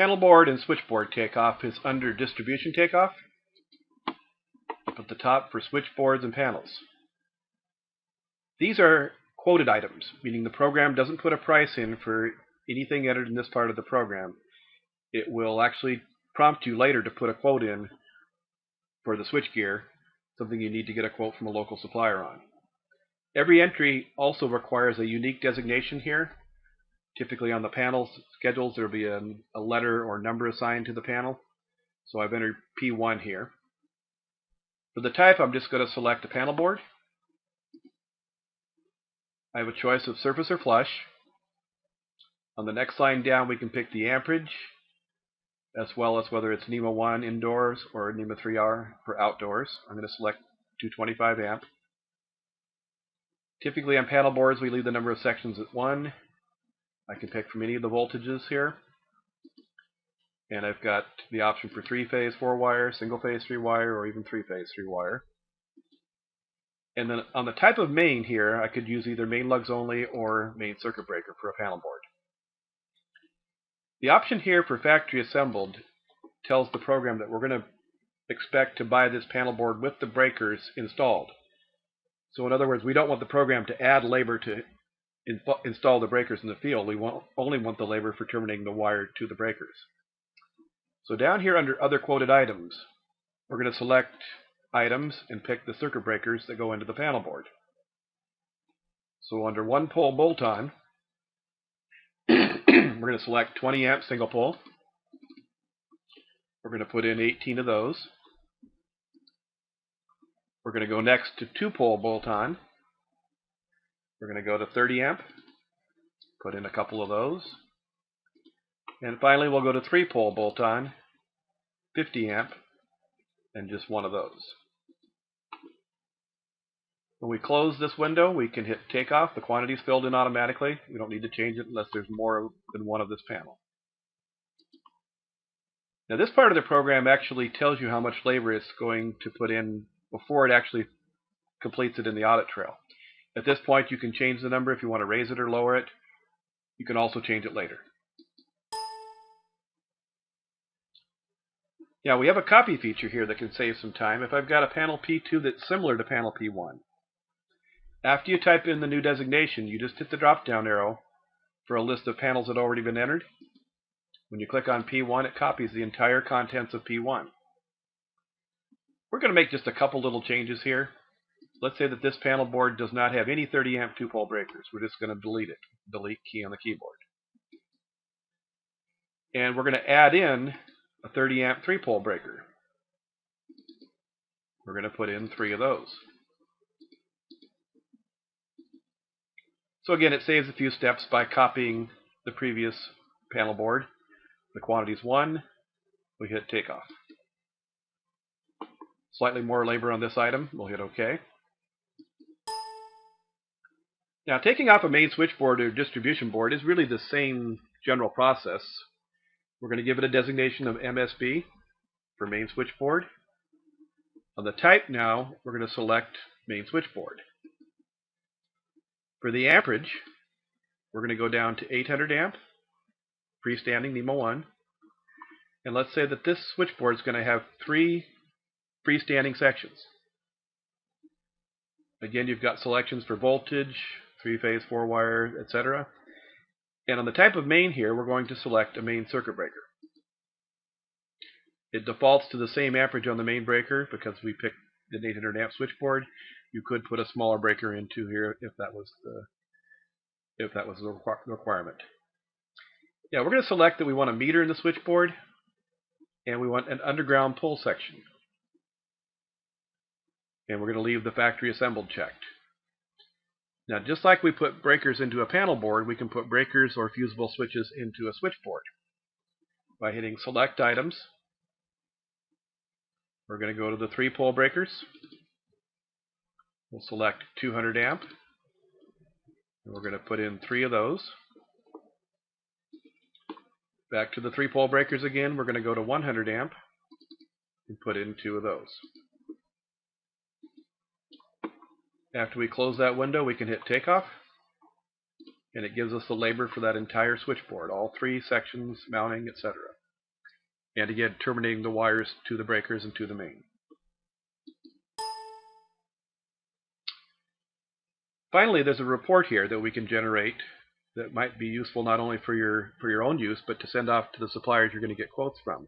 Panel board and switchboard takeoff is under distribution takeoff, up at the top for switchboards and panels. These are quoted items, meaning the program doesn't put a price in for anything entered in this part of the program. It will actually prompt you later to put a quote in for the switchgear, something you need to get a quote from a local supplier on. Every entry also requires a unique designation here. Typically on the panel schedules there will be a letter or number assigned to the panel. So I've entered P1 here. For the type, I'm just going to select a panel board. I have a choice of surface or flush. On the next line down we can pick the amperage, as well as whether it's NEMA 1 indoors or NEMA 3R for outdoors. I'm going to select 225 amp. Typically on panel boards we leave the number of sections at 1. I can pick from any of the voltages here. And I've got the option for 3-phase 4-wire, single-phase 3-wire, or even 3-phase 3-wire. And then on the type of main here, I could use either main lugs only or main circuit breaker for a panel board. The option here for factory assembled tells the program that we're going to expect to buy this panel board with the breakers installed. So in other words, we don't want the program to add labor to install the breakers in the field. We only want the labor for terminating the wire to the breakers. So down here under other quoted items, we're going to select items and pick the circuit breakers that go into the panel board. So under 1-pole bolt-on, we're going to select 20 amp single pole. We're going to put in 18 of those. We're going to go next to 2-pole bolt-on. We're going to go to 30 amp, put in a couple of those. And finally we'll go to 3-pole bolt-on, 50 amp, and just one of those. When we close this window, we can hit takeoff. The quantity is filled in automatically. We don't need to change it unless there's more than one of this panel. Now this part of the program actually tells you how much labor it's going to put in before it actually completes it in the audit trail. At this point you can change the number if you want to raise it or lower it. You can also change it later. Now we have a copy feature here that can save some time. If I've got a panel P2 that's similar to panel P1, after you type in the new designation, you just hit the drop-down arrow for a list of panels that have already been entered. When you click on P1, it copies the entire contents of P1. We're going to make just a couple little changes here. Let's say that this panel board does not have any 30 amp 2-pole breakers. We're just going to delete it. Delete key on the keyboard. And we're going to add in a 30 amp 3-pole breaker. We're going to put in 3 of those. So again, it saves a few steps by copying the previous panel board. The quantity is 1. We hit takeoff. Slightly more labor on this item. We'll hit OK. Now, taking off a main switchboard or distribution board is really the same general process. We're going to give it a designation of MSB for main switchboard. On the type now, we're going to select main switchboard. For the amperage, we're going to go down to 800 amp, freestanding NEMA 1. And let's say that this switchboard is going to have 3 freestanding sections. Again, you've got selections for voltage, 3-phase 4-wire, etc. And on the type of main here, we're going to select a main circuit breaker. It defaults to the same amperage on the main breaker because we picked an 800 amp switchboard. You could put a smaller breaker into here if that was the requirement. Yeah, we're going to select that we want a meter in the switchboard, and we want an underground pull section. And we're going to leave the factory assembled checked. Now, just like we put breakers into a panel board, we can put breakers or fusible switches into a switchboard. By hitting select items, we're going to go to the 3-pole breakers. We'll select 200 amp. And we're going to put in 3 of those. Back to the 3-pole breakers again, we're going to go to 100 amp and put in 2 of those. After we close that window, we can hit takeoff, and it gives us the labor for that entire switchboard, all 3 sections, mounting, etc. and again terminating the wires to the breakers and to the main. Finally, there's a report here that we can generate that might be useful not only for your own use, but to send off to the suppliers you're going to get quotes from.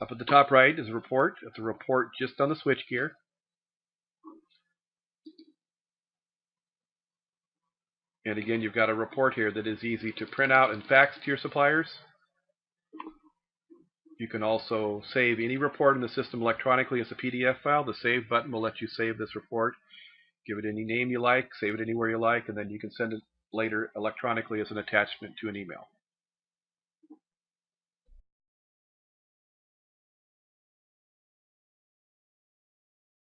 Up at the top right is a report. It's a report just on the switchgear. And again, you've got a report here that is easy to print out and fax to your suppliers. You can also save any report in the system electronically as a PDF file. The Save button will let you save this report. Give it any name you like, save it anywhere you like, and then you can send it later electronically as an attachment to an email.